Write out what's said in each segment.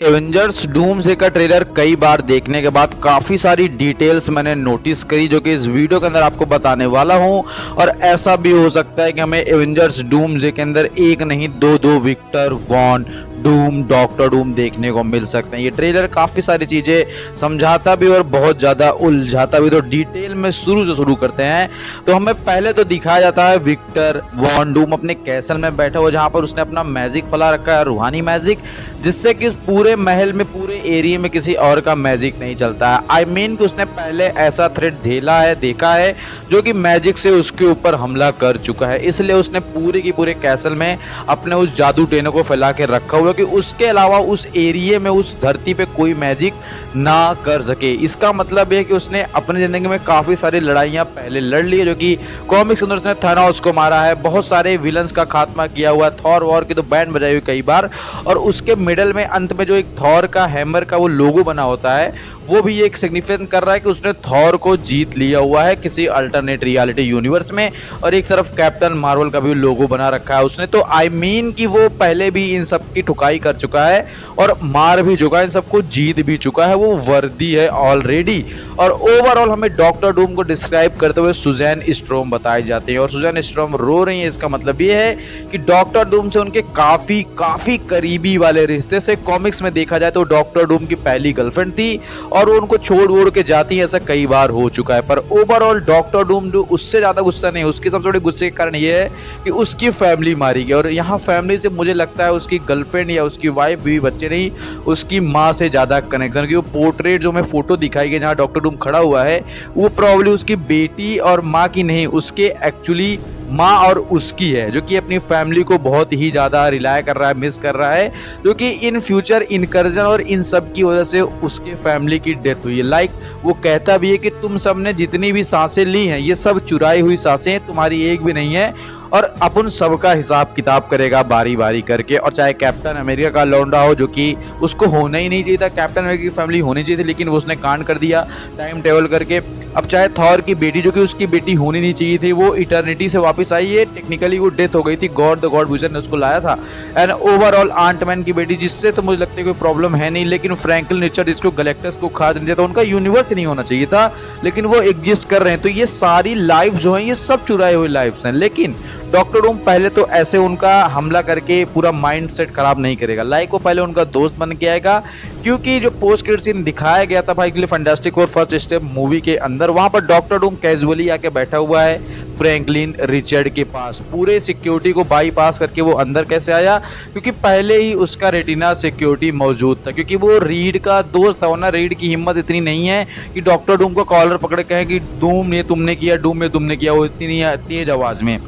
Avengers doomsday का trailer कई बार देखने के बाद काफ़ी सारी डिटेल्स मैंने नोटिस करी जो कि इस वीडियो के अंदर आपको बताने वाला हूं। और ऐसा भी हो सकता है कि हमें एवेंजर्स डूम्सडे के अंदर एक नहीं दो दो Victor, von, Doom, Doctor Doom देखने को मिल सकते हैं। ये ट्रेलर काफ़ी सारी चीज़ें समझाता भी और बहुत ज़्यादा उलझाता भी। तो डिटेल में शुरू से शुरू करते हैं। तो हमें पहले तो दिखाया जाता है विक्टर वॉन डूम अपने कैसल में बैठा हुआ, जहाँ पर उसने अपना मैजिक फैला रखा है, रूहानी मैजिक, जिससे कि पूरे महल में, पूरे एरिया में किसी और का मैजिक नहीं चलता है। आई मीन कि उसने पहले ऐसा थ्रेट झेला है, देखा है, जो कि मैजिक से उसके ऊपर हमला कर चुका है। इसलिए उसने पूरे की पूरे कैसल में अपने उस जादू टेने को फैला के रखा हुआ कि उसके अलावा उस एरिया में, उस धरती पे कोई मैजिक ना कर सके। इसका मतलब है कि उसने अपनी जिंदगी में काफी सारी लड़ाइयां पहले लड़ ली है, जो कि कॉमिक्स के अंदर उसने थानोस को मारा है, बहुत सारे विलन्स का खात्मा किया हुआ, थॉर वॉर की तो बैंड बजाई हुई कई बार। और उसके मिडल में अंत में जो एक थॉर का हैमर का वो लोगो बना होता है, वो भी एक सिग्निफिकेंट कर रहा है कि उसने थॉर को जीत लिया हुआ है किसी अल्टरनेट रियलिटी यूनिवर्स में। और एक तरफ कैप्टन मार्वल का भी लोगो बना रखा है उसने। तो आई मीन कि वो पहले भी इन सब की ठुकाई कर चुका है और मार भी चुका है, इन सबको जीत भी चुका है, वो वर्दी है ऑलरेडी। और ओवरऑल हमें डॉक्टर डूम को डिस्क्राइब करते हुए सुजैन स्ट्रोम बताई जाती है और सुजैन स्ट्रोम रो रही है। इसका मतलब ये है कि डॉक्टर डूम से उनके काफी काफी करीबी वाले रिश्ते से, कॉमिक्स में देखा जाए तो डॉक्टर डूम की पहली गर्लफ्रेंड थी और वो उनको छोड़ वोड़ के जाती है, ऐसा कई बार हो चुका है। पर ओवरऑल डॉक्टर डूम जो उससे ज्यादा गुस्सा नहीं, उसके सबसे बड़े गुस्से के कारण ये है कि उसकी फैमिली मारी गई। और यहाँ फैमिली से मुझे लगता है उसकी गर्लफ्रेंड या उसकी वाइफ भी, बच्चे नहीं, उसकी माँ से ज्यादा कनेक्शन। क्योंकि वो पोर्ट्रेट जो हमें फोटो दिखाई गई जहाँ डॉक्टर डूम खड़ा हुआ है, वो प्रॉब्ली उसकी बेटी और माँ की नहीं, उसके एक्चुअली माँ और उसकी है, जो कि अपनी फैमिली को बहुत ही ज़्यादा रिलाय कर रहा है, मिस कर रहा है, जो कि इन फ्यूचर इनकर्जन और इन सब की वजह से उसके फैमिली की डेथ हुई है। लाइक वो कहता भी है कि तुम सब ने जितनी भी सांसें ली हैं, ये सब चुराई हुई सांसें हैं, तुम्हारी एक भी नहीं है। और अपन सबका हिसाब किताब करेगा बारी बारी करके। और चाहे कैप्टन अमेरिका का लौंडा हो, जो कि उसको होना ही नहीं चाहिए था, कैप्टन अमेरिका की फैमिली होनी चाहिए थी, लेकिन वो उसने कांड कर दिया टाइम ट्रेवल करके। अब चाहे थॉर की बेटी, जो कि उसकी बेटी होनी नहीं चाहिए थी, वो इटर्निटी से वापस आई है, टेक्निकली वो डेथ हो गई थी, गॉड द गॉड विजन ने उसको लाया था। एंड ओवरऑल आंटमैन की बेटी, जिससे तो मुझे लगता है कोई प्रॉब्लम है नहीं, लेकिन फ्रैंकलिन रिचर्ड जिसको गैलेक्टस को खा नहीं था, उनका यूनिवर्स ही नहीं होना चाहिए था, लेकिन वो एग्जिस्ट कर रहे हैं। तो ये सारी लाइफ जो है, ये सब चुराई हुई लाइफ हैं। लेकिन डॉक्टर डूम पहले तो ऐसे उनका हमला करके पूरा माइंड सेट खराब नहीं करेगा। लाइक वो पहले उनका दोस्त बन के आएगा, क्योंकि जो पोस्ट क्रेडिट सीन दिखाया गया था भाई के लिए fantastic four first step movie के अंदर, वहां पर डॉक्टर डूम कैजुअली आके बैठा हुआ है फ्रैंकलिन रिचर्ड के पास। पूरे सिक्योरिटी को बाईपास करके वो अंदर कैसे आया? क्योंकि पहले ही उसका रेटिना सिक्योरिटी मौजूद था, क्योंकि वो रीड का दोस्त था ना। रीड की हिम्मत इतनी नहीं है कि डॉक्टर डूम को कॉलर पकड़ के कहे कि डूम ये तुमने किया, डूम ये तुमने किया, वो इतनी नहीं तेज आवाज में।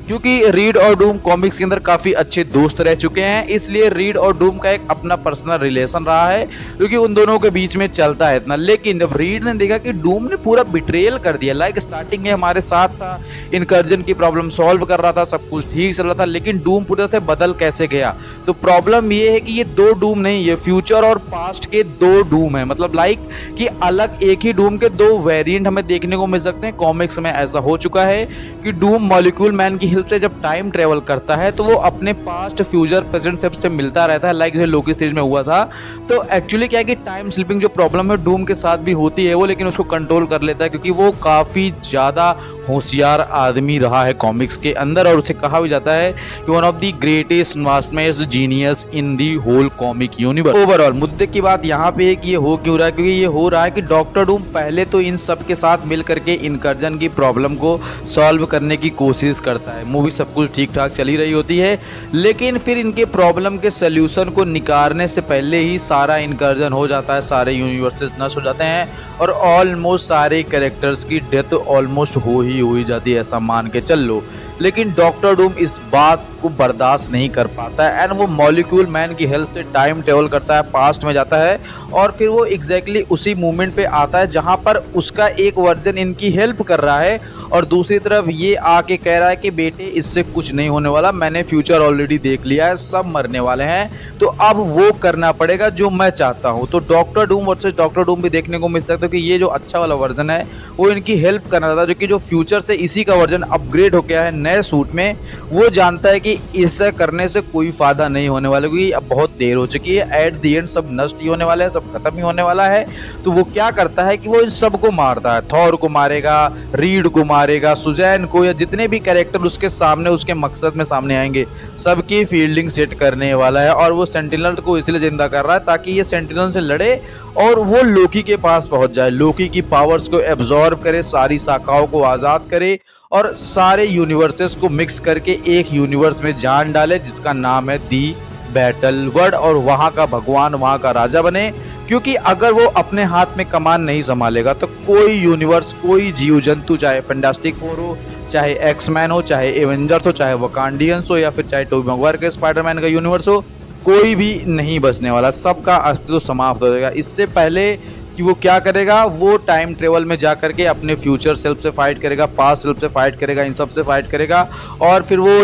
क्योंकि रीड और डूम कॉमिक्स के अंदर काफी अच्छे दोस्त रह चुके हैं, इसलिए रीड और डूम का एक अपना पर्सनल रिलेशन रहा है, क्योंकि उन दोनों के बीच में चलता है इतना। लेकिन जब रीड ने देखा कि डूम ने पूरा बिट्रेयल कर दिया, लाइक स्टार्टिंग में हमारे साथ था, इनकर्जन की प्रॉब्लम सॉल्व कर रहा था, सब कुछ ठीक चल रहा था, लेकिन डूम पूरे से बदल कैसे गया? तो प्रॉब्लम ये है कि ये दो डूम नहीं, ये फ्यूचर और पास्ट के दो डूम है। मतलब लाइक कि अलग एक ही डूम के दो वेरिएंट हमें देखने को मिल सकते हैं। कॉमिक्स में ऐसा हो चुका है कि डूम मॉलिक्यूल मैन की हेल्प से जब टाइम ट्रेवल करता है, तो वो अपने पास्ट, फ्यूचर, प्रेजेंट सबसे मिलता रहता है, लाइक जैसे लोकी सीरीज में हुआ था। तो एक्चुअली क्या है कि टाइम स्लिपिंग जो प्रॉब्लम है डूम के साथ भी होती है वो, लेकिन उसको कंट्रोल कर लेता है, क्योंकि वो काफी ज्यादा होशियार आदमी रहा है कॉमिक्स के अंदर। और उसे कहा भी जाता है कि one of the greatest mastermind genius in the whole comic universe. Overall मुद्दे की बात यहाँ पे है कि ये हो क्यों रहा है? क्योंकि ये हो रहा है कि डॉक्टर डूम पहले तो इन सब के साथ मिल करके इनकर्जन की प्रॉब्लम को सॉल्व करने की कोशिश करता है। मूवी सब कुछ ठीक ठाक चली रही होती है, लेकिन फिर इनके प्रॉब्लम के सोल्यूशन को निकालने से पहले ही सारा इनकर्जन हो जाता है, सारे यूनिवर्सेस नष्ट हो जाते हैं और ऑलमोस्ट सारे कैरेक्टर्स की डेथ ऑलमोस्ट हो ही जाती है, ऐसा मान के चल लो। लेकिन डॉक्टर डूम इस बात को बर्दाश्त नहीं कर पाता है एंड वो मॉलिक्यूल मैन की हेल्प से टाइम ट्रेवल करता है, पास्ट में जाता है और फिर वो एग्जैक्टली उसी मोमेंट पे आता है जहां पर उसका एक वर्जन इनकी हेल्प कर रहा है और दूसरी तरफ ये आके कह रहा है कि बेटे इससे कुछ नहीं होने वाला, मैंने फ्यूचर ऑलरेडी देख लिया है, सब मरने वाले हैं, तो अब वो करना पड़ेगा जो मैं चाहता हूँ। तो doctor Doom versus doctor Doom भी देखने को मिल सकता है कि ये जो अच्छा वाला वर्जन है वो इनकी हेल्प करना था, जो कि जो फ्यूचर से इसी का वर्जन अपग्रेड हो गया है नए सूट में, वो जानता है कि इसे करने से कोई फ़ायदा नहीं होने वाला, क्योंकि अब बहुत देर हो चुकी है, एट द एंड सब नष्ट ही होने वाला है, सब खत्म ही होने वाला है। तो वो क्या करता है कि वो इन सबको मारता है, थॉर को मारेगा, रीड को मारेगा, सुजैन को, या जितने भी कैरेक्टर उसके सामने उसके मकसद में सामने आएंगे सबकी फील्डिंग सेट करने वाला है। और वो सेंटिनल को इसलिए जिंदा कर रहा है ताकि ये सेंटिनल से लड़े और वो लोकी के पास पहुंच जाए, लोकी की पावर्स को एब्जॉर्ब करे, सारी शाखाओं को आज़ाद करे और सारे यूनिवर्सेस को मिक्स करके एक यूनिवर्स में जान डाले जिसका नाम है दी बैटल वर्ल्ड, और वहाँ का भगवान, वहाँ का राजा बने। क्योंकि अगर वो अपने हाथ में कमान नहीं संभालेगा तो कोई यूनिवर्स, कोई जीव जंतु, चाहे फैंटास्टिक फोर हो, चाहे एक्समैन हो, चाहे एवेंजर्स हो, चाहे वकांडियंस हो, या फिर चाहे टोबी मैguire के स्पाइडरमैन का यूनिवर्स हो, कोई भी नहीं बचने वाला, सबका अस्तित्व समाप्त हो जाएगा। इससे पहले कि वो क्या करेगा, वो टाइम ट्रेवल में जा करके अपने फ्यूचर सेल्फ से फाइट करेगा, पास्ट सेल्फ से फाइट करेगा, इन सब से फाइट करेगा, और फिर वो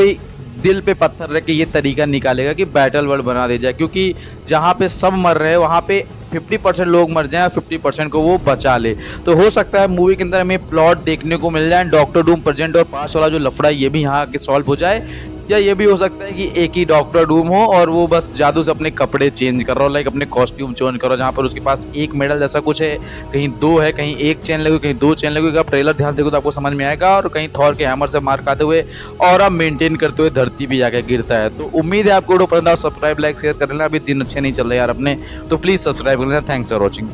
दिल पे पत्थर रख के ये तरीका निकालेगा कि बैटल वर्ल्ड बना दे जाए। क्योंकि जहाँ पे सब मर रहे हैं वहाँ पे 50% लोग मर जाएं और 50% को वो बचा ले। तो हो सकता है मूवी के अंदर हमें प्लॉट देखने को मिल जाए, डॉक्टर डूम प्रेजेंट और पास्ट वाला जो लफड़ा ये भी यहाँ के सॉल्व हो जाए, या ये भी हो सकता है कि एक ही डॉक्टर डूम हो और वो बस जादू से अपने कपड़े चेंज कर रहा हो, लाइक अपने कॉस्ट्यूम चेंज कर रहा हो, जहाँ पर उसके पास एक मेडल जैसा कुछ है, कहीं दो है, कहीं एक चेन लगी, कहीं दो चेन लगी। आप ट्रेलर ध्यान देखो तो आपको समझ में आएगा। और कहीं थॉर के हैमर से मार खाते हुए और आप मेंटेन करते हुए धरती पे जाकर गिरता है। तो उम्मीद है आपको वीडियो पसंद आया, सब्सक्राइब लाइक शेयर कर लेना। अभी दिन अच्छे नहीं चल रहे यार अपने, तो प्लीज़ सब्सक्राइब कर लेना। Thanks for watching.